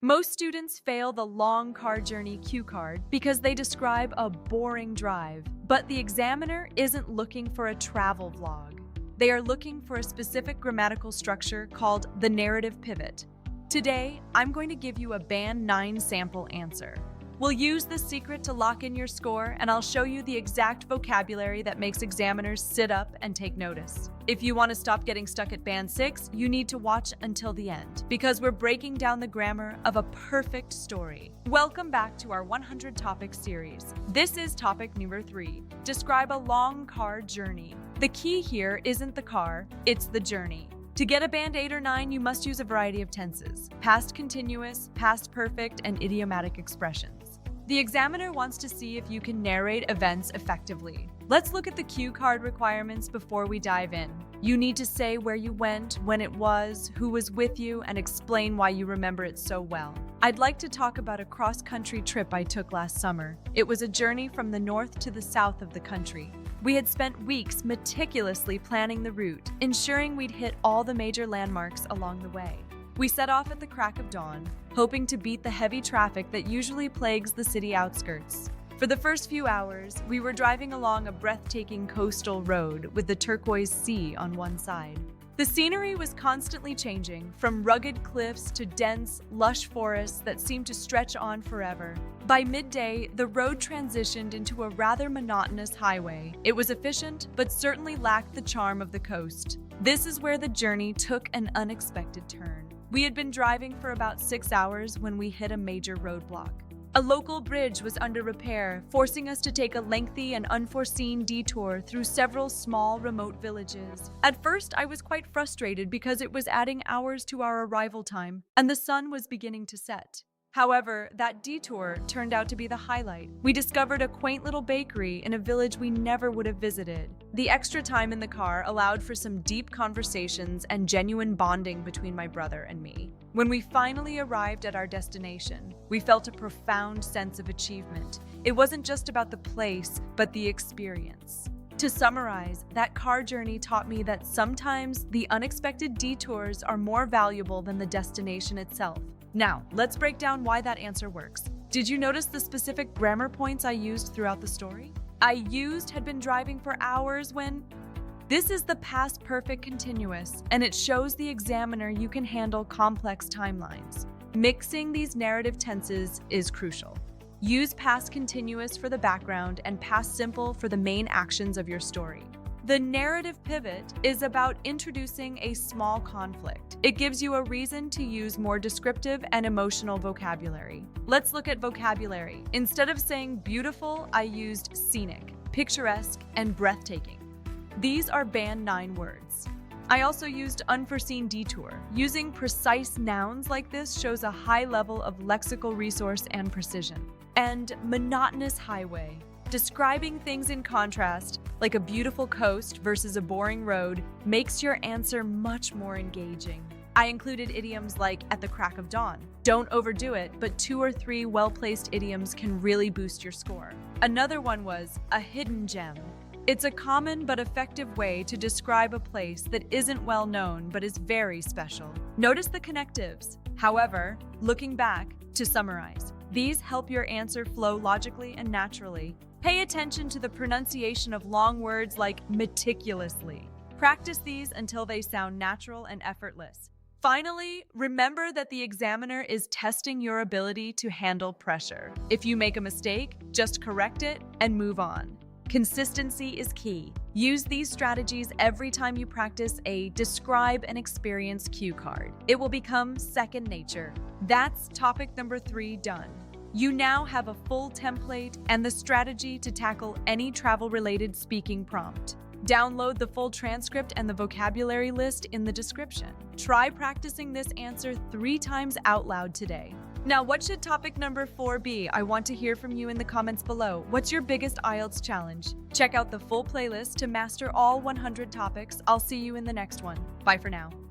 Most students fail the long car journey cue card because they describe a boring drive, but the examiner isn't looking for a travel vlog. They are looking for a specific grammatical structure called the narrative pivot. Today, I'm going to give you a Band 9 sample answer. We'll use this secret to lock in your score, and I'll show you the exact vocabulary that makes examiners sit up and take notice. If you want to stop getting stuck at Band 6, you need to watch until the end, because we're breaking down the grammar of a perfect story. Welcome back to our 100 topic series. This is topic number 3. Describe a long car journey. The key here isn't the car, it's the journey. To get a Band 8 or 9, you must use a variety of tenses: past continuous, past perfect, and idiomatic expressions. The examiner wants to see if you can narrate events effectively. Let's look at the cue card requirements before we dive in. You need to say where you went, when it was, who was with you, and explain why you remember it so well. I'd like to talk about a cross-country trip I took last summer. It was a journey from the north to the south of the country. We had spent weeks meticulously planning the route, ensuring we'd hit all the major landmarks along the way. We set off at the crack of dawn, hoping to beat the heavy traffic that usually plagues the city outskirts. For the first few hours, we were driving along a breathtaking coastal road with the turquoise sea on one side. The scenery was constantly changing, from rugged cliffs to dense, lush forests that seemed to stretch on forever. By midday, the road transitioned into a rather monotonous highway. It was efficient, but certainly lacked the charm of the coast. This is where the journey took an unexpected turn. We had been driving for about 6 hours when we hit a major roadblock. A local bridge was under repair, forcing us to take a lengthy and unforeseen detour through several small, remote villages. At first, I was quite frustrated because it was adding hours to our arrival time, and the sun was beginning to set. However, that detour turned out to be the highlight. We discovered a quaint little bakery in a village we never would have visited. The extra time in the car allowed for some deep conversations and genuine bonding between my brother and me. When we finally arrived at our destination, we felt a profound sense of achievement. It wasn't just about the place, but the experience. To summarize, that car journey taught me that sometimes the unexpected detours are more valuable than the destination itself. Now, let's break down why that answer works. Did you notice the specific grammar points I used throughout the story? Had been driving for hours when... This is the past perfect continuous, and it shows the examiner you can handle complex timelines. Mixing these narrative tenses is crucial. Use past continuous for the background and past simple for the main actions of your story. The narrative pivot is about introducing a small conflict. It gives you a reason to use more descriptive and emotional vocabulary. Let's look at vocabulary. Instead of saying beautiful, I used scenic, picturesque, and breathtaking. These are Band 9 words. I also used unforeseen detour. Using precise nouns like this shows a high level of lexical resource and precision. And monotonous highway. Describing things in contrast, like a beautiful coast versus a boring road, makes your answer much more engaging. I included idioms like at the crack of dawn. Don't overdo it, but 2 or 3 well-placed idioms can really boost your score. Another one was a hidden gem. It's a common but effective way to describe a place that isn't well known but is very special. Notice the connectives. However, looking back, to summarize, these help your answer flow logically and naturally. Pay attention to the pronunciation of long words like meticulously. Practice these until they sound natural and effortless. Finally, remember that the examiner is testing your ability to handle pressure. If you make a mistake, just correct it and move on. Consistency is key. Use these strategies every time you practice a describe an experience cue card. It will become second nature. That's topic number 3 done. You now have a full template and the strategy to tackle any travel-related speaking prompt. Download the full transcript and the vocabulary list in the description. Try practicing this answer 3 times out loud today. Now, what should topic number 4 be? I want to hear from you in the comments below. What's your biggest IELTS challenge? Check out the full playlist to master all 100 topics. I'll see you in the next one. Bye for now.